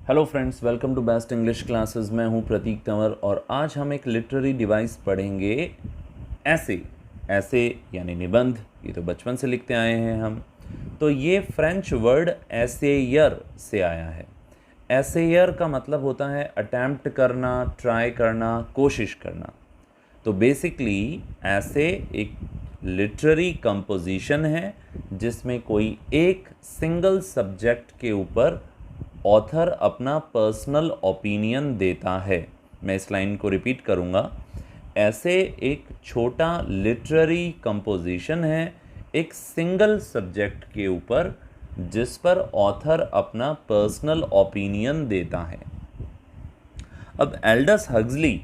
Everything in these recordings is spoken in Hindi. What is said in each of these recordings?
Hello friends, welcome to best English classes. मैं हूं प्रतीक तंवर और आज हम एक लिटरेरी डिवाइस पढ़ेंगे। ऐसे ऐसे यानी निबंध, ये तो बचपन से लिखते आए हैं हम। तो ये फ्रेंच वर्ड एसेयर से आया है। एसेयर का मतलब होता है अटैम्प्ट करना, ट्राई करना, कोशिश करना। तो बेसिकली ऐसे एक लिटरेरी कंपोजिशन है जिसमें कोई एक सिंगल सब्जेक्ट के ऊपर ऑथर अपना पर्सनल ओपिनियन देता है। मैं इस लाइन को रिपीट करूँगा। ऐसे एक छोटा लिटरेरी कंपोजिशन है एक सिंगल सब्जेक्ट के ऊपर जिस पर ऑथर अपना पर्सनल ओपिनियन देता है। अब एल्डस हक्सली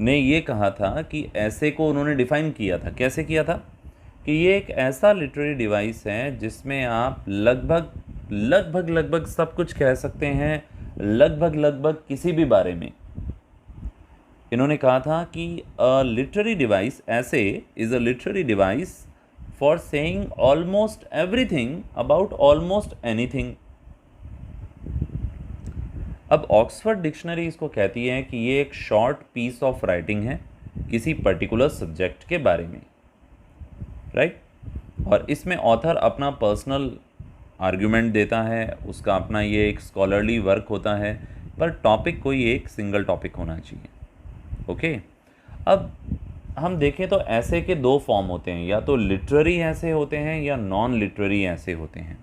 ने ये कहा था कि ऐसे को उन्होंने डिफाइन किया था। कैसे किया था? कि ये एक ऐसा लिटरेरी डिवाइस है जिसमें आप लगभग सब कुछ कह सकते हैं, लगभग किसी भी बारे में। इन्होंने कहा था कि अ लिटरेरी डिवाइस ऐसे is a literary device for saying almost everything about almost anything. अब ऑक्सफोर्ड डिक्शनरी इसको कहती है कि ये एक शॉर्ट पीस ऑफ राइटिंग है किसी पर्टिकुलर सब्जेक्ट के बारे में, राइट। और इसमें ऑथर अपना पर्सनल आर्ग्यूमेंट देता है, उसका अपना ये एक स्कॉलरली वर्क होता है, पर टॉपिक कोई एक सिंगल टॉपिक होना चाहिए। ओके, अब हम देखें तो ऐसे के दो फॉर्म होते हैं, या तो लिटरेरी ऐसे होते हैं या नॉन लिटरेरी ऐसे होते हैं।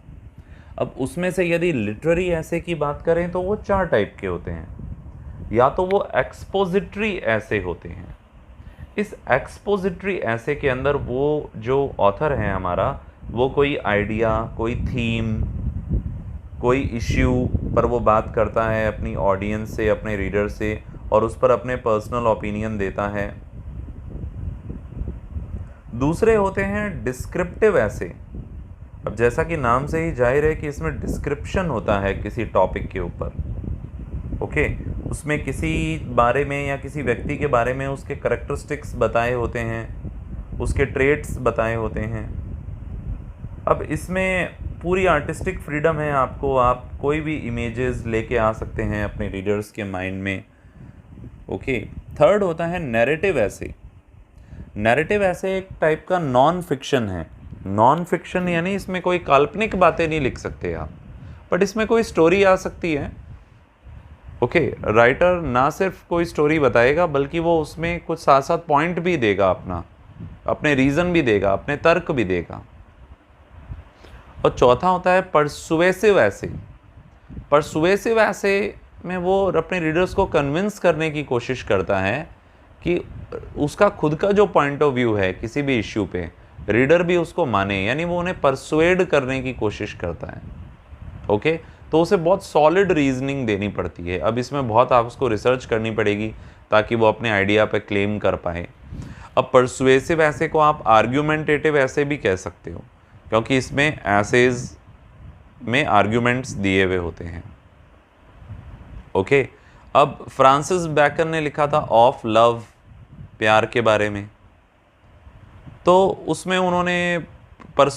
अब उसमें से यदि लिटरेरी ऐसे की बात करें तो वो चार टाइप के होते हैं। या तो वो एक्सपोजिटरी ऐसे होते हैं। इस एक्सपोजिटरी ऐसे के अंदर वो जो ऑथर है हमारा, वो कोई आइडिया, कोई थीम, कोई इश्यू पर वो बात करता है अपनी ऑडियंस से, अपने रीडर से, और उस पर अपने पर्सनल ओपिनियन देता है। दूसरे होते हैं डिस्क्रिप्टिव ऐसे। अब जैसा कि नाम से ही जाहिर है कि इसमें डिस्क्रिप्शन होता है किसी टॉपिक के ऊपर। ओके, उसमें किसी बारे में या किसी व्यक्ति के बारे में उसके करैक्टरिस्टिक्स बताए होते हैं, उसके ट्रेट्स बताए होते हैं। अब इसमें पूरी आर्टिस्टिक फ्रीडम है आपको, आप कोई भी इमेजेस लेके आ सकते हैं अपने रीडर्स के माइंड में। ओके, थर्ड होता है नैरेटिव ऐसे। नैरेटिव ऐसे एक टाइप का नॉन फिक्शन है। नॉन फिक्शन यानी इसमें कोई काल्पनिक बातें नहीं लिख सकते आप, बट इसमें कोई स्टोरी आ सकती है। ओके, राइटर ना सिर्फ कोई स्टोरी बताएगा बल्कि वो उसमें कुछ साथ साथ पॉइंट भी देगा, अपने रीज़न भी देगा, अपने तर्क भी देगा। और चौथा होता है परसुएसिव ऐसे। परसुएसिव ऐसे में वो अपने रीडर्स को कन्विंस करने की कोशिश करता है कि उसका खुद का जो पॉइंट ऑफ व्यू है किसी भी इश्यू पे, रीडर भी उसको माने, यानी वो उन्हें परसुएड करने की कोशिश करता है। ओके, तो उसे बहुत सॉलिड रीजनिंग देनी पड़ती है। अब इसमें बहुत आप उसको रिसर्च करनी पड़ेगी ताकि वो अपने आइडिया पे क्लेम कर पाए। अब परसुएसिव ऐसे को आप आर्ग्यूमेंटेटिव ऐसे भी कह सकते हो, क्योंकि इसमें ऐसेज में आर्ग्यूमेंट्स दिए हुए होते हैं। ओके, अब फ्रांसिस बैकन ने लिखा था ऑफ लव, प्यार के बारे में। तो उसमें उन्होंने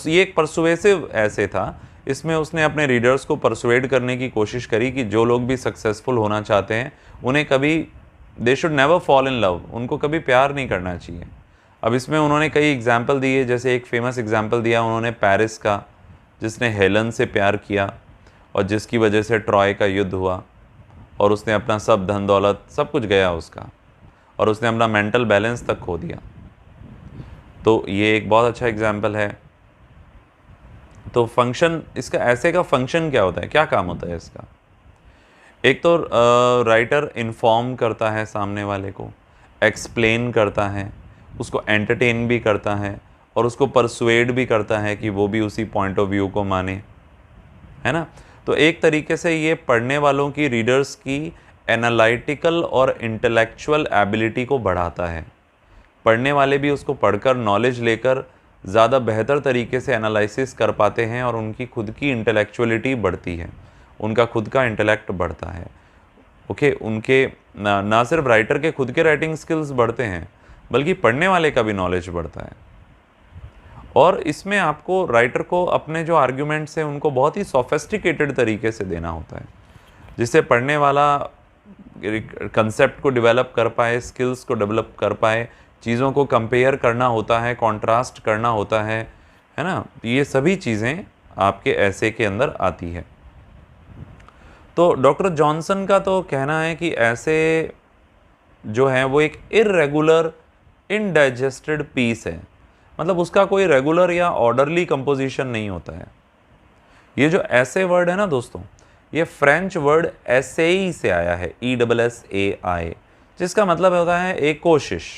ये एक परसुएसिव ऐसे था। इसमें उसने अपने रीडर्स को परसुएड करने की कोशिश करी कि जो लोग भी सक्सेसफुल होना चाहते हैं उन्हें कभी they should never fall in love, उनको कभी प्यार नहीं करना चाहिए। अब इसमें उन्होंने कई एग्जाम्पल दिए, जैसे एक फेमस एग्जाम्पल दिया उन्होंने पेरिस का, जिसने हेलन से प्यार किया और जिसकी वजह से ट्रॉय का युद्ध हुआ और उसने अपना सब धन दौलत सब कुछ गया उसका, और उसने अपना मेंटल बैलेंस तक खो दिया। तो ये एक बहुत अच्छा एग्जाम्पल है। तो फंक्शन इसका, ऐसे का फंक्शन क्या होता है, क्या काम होता है इसका? एक तो राइटर इन्फॉर्म करता है सामने वाले को, एक्सप्लेन करता है, उसको एंटरटेन भी करता है और उसको परसुएड भी करता है कि वो भी उसी पॉइंट ऑफ व्यू को माने, है ना। तो एक तरीके से ये पढ़ने वालों की, रीडर्स की एनालिटिकल और इंटेलेक्चुअल एबिलिटी को बढ़ाता है। पढ़ने वाले भी उसको पढ़कर नॉलेज लेकर ज़्यादा बेहतर तरीके से एनालिसिस कर पाते हैं और उनकी खुद की इंटेलेक्चुअलिटी बढ़ती है, उनका खुद का इंटेलेक्ट बढ़ता है। ओके, उनके ना सिर्फ राइटर के खुद के राइटिंग स्किल्स बढ़ते हैं बल्कि पढ़ने वाले का भी नॉलेज बढ़ता है। और इसमें आपको राइटर को अपने जो आर्ग्यूमेंट्स हैं उनको बहुत ही सोफिस्टिकेटेड तरीके से देना होता है, जिससे पढ़ने वाला कंसेप्ट को डेवलप कर पाए, स्किल्स को डेवलप कर पाए, चीज़ों को कंपेयर करना होता है, कॉन्ट्रास्ट करना होता है ना। ये सभी चीज़ें आपके ऐसे के अंदर आती है। तो डॉक्टर जॉनसन का तो कहना है कि ऐसे जो है वो एक इर्रेगुलर इनडाइजेस्टेड पीस है, मतलब उसका कोई रेगुलर या ऑर्डरली कंपोजिशन नहीं होता है। ये जो ऐसे वर्ड है ना दोस्तों, ये फ्रेंच वर्ड एसेई से आया है, ESSAI, जिसका मतलब होता है एक कोशिश,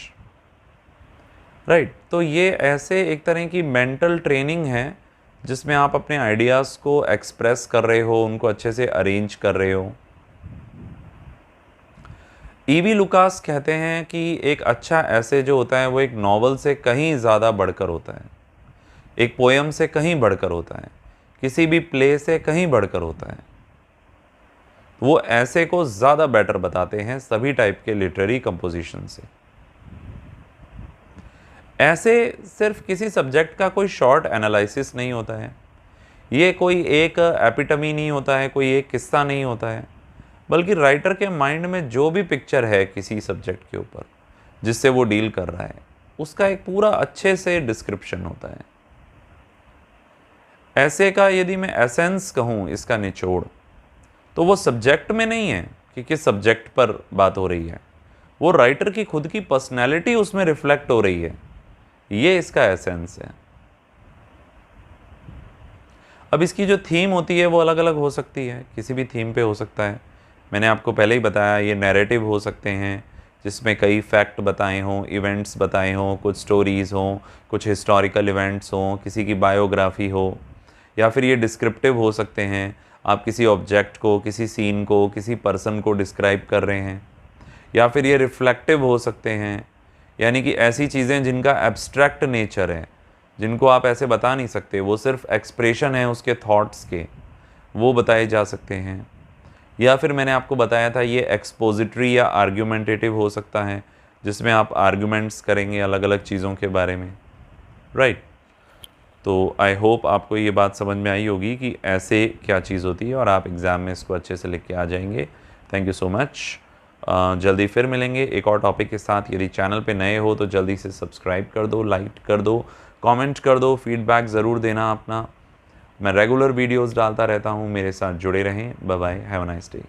राइट। तो ये ऐसे एक तरह की मेंटल ट्रेनिंग है जिसमें आप अपने आइडियाज़ को एक्सप्रेस कर रहे हो, उनको अच्छे से अरेंज कर रहे हो। ईवी लुकास कहते हैं कि एक अच्छा ऐसे जो होता है वो एक नॉवल से कहीं ज़्यादा बढ़कर होता है, एक पोएम से कहीं बढ़कर होता है, किसी भी प्ले से कहीं बढ़कर होता है। वो ऐसे को ज़्यादा बेटर बताते हैं सभी टाइप के लिटरेरी कंपोजिशन से। ऐसे सिर्फ किसी सब्जेक्ट का कोई शॉर्ट एनालिसिस नहीं होता है, ये कोई एक एपिटमी नहीं होता है, कोई एक किस्सा नहीं होता है, बल्कि राइटर के माइंड में जो भी पिक्चर है किसी सब्जेक्ट के ऊपर जिससे वो डील कर रहा है, उसका एक पूरा अच्छे से डिस्क्रिप्शन होता है। ऐसे का यदि मैं एसेंस कहूँ, इसका निचोड़, तो वो सब्जेक्ट में नहीं है कि किस सब्जेक्ट पर बात हो रही है, वो राइटर की खुद की पर्सनैलिटी उसमें रिफ्लेक्ट हो रही है, ये इसका एसेंस है। अब इसकी जो थीम होती है वो अलग अलग हो सकती है, किसी भी थीम पे हो सकता है। मैंने आपको पहले ही बताया, ये नैरेटिव हो सकते हैं जिसमें कई फैक्ट बताए हों, इवेंट्स बताए हों, कुछ स्टोरीज़ हों, कुछ हिस्टोरिकल इवेंट्स हों, किसी की बायोग्राफी हो, या फिर ये डिस्क्रिप्टिव हो सकते हैं, आप किसी ऑब्जेक्ट को, किसी सीन को, किसी पर्सन को डिस्क्राइब कर रहे हैं, या फिर ये रिफ्लेक्टिव हो सकते हैं, यानी कि ऐसी चीज़ें जिनका एब्स्ट्रैक्ट नेचर है, जिनको आप ऐसे बता नहीं सकते, वो सिर्फ एक्सप्रेशन है उसके थॉट्स के, वो बताए जा सकते हैं। या फिर मैंने आपको बताया था ये एक्सपोजिटरी या आर्ग्यूमेंटेटिव हो सकता है, जिसमें आप आर्ग्यूमेंट्स करेंगे अलग अलग चीज़ों के बारे में, राइट। तो आई होप आपको ये बात समझ में आई होगी कि ऐसे क्या चीज़ होती है, और आप एग्ज़ाम में इसको अच्छे से लिख के आ जाएंगे। Thank you so much. जल्दी फिर मिलेंगे एक और टॉपिक के साथ। यदि चैनल पे नए हो तो जल्दी से सब्सक्राइब कर दो, लाइक कर दो, कमेंट कर दो, फीडबैक ज़रूर देना अपना। मैं रेगुलर वीडियोस डालता रहता हूँ, मेरे साथ जुड़े रहें। Bye bye, have a nice day.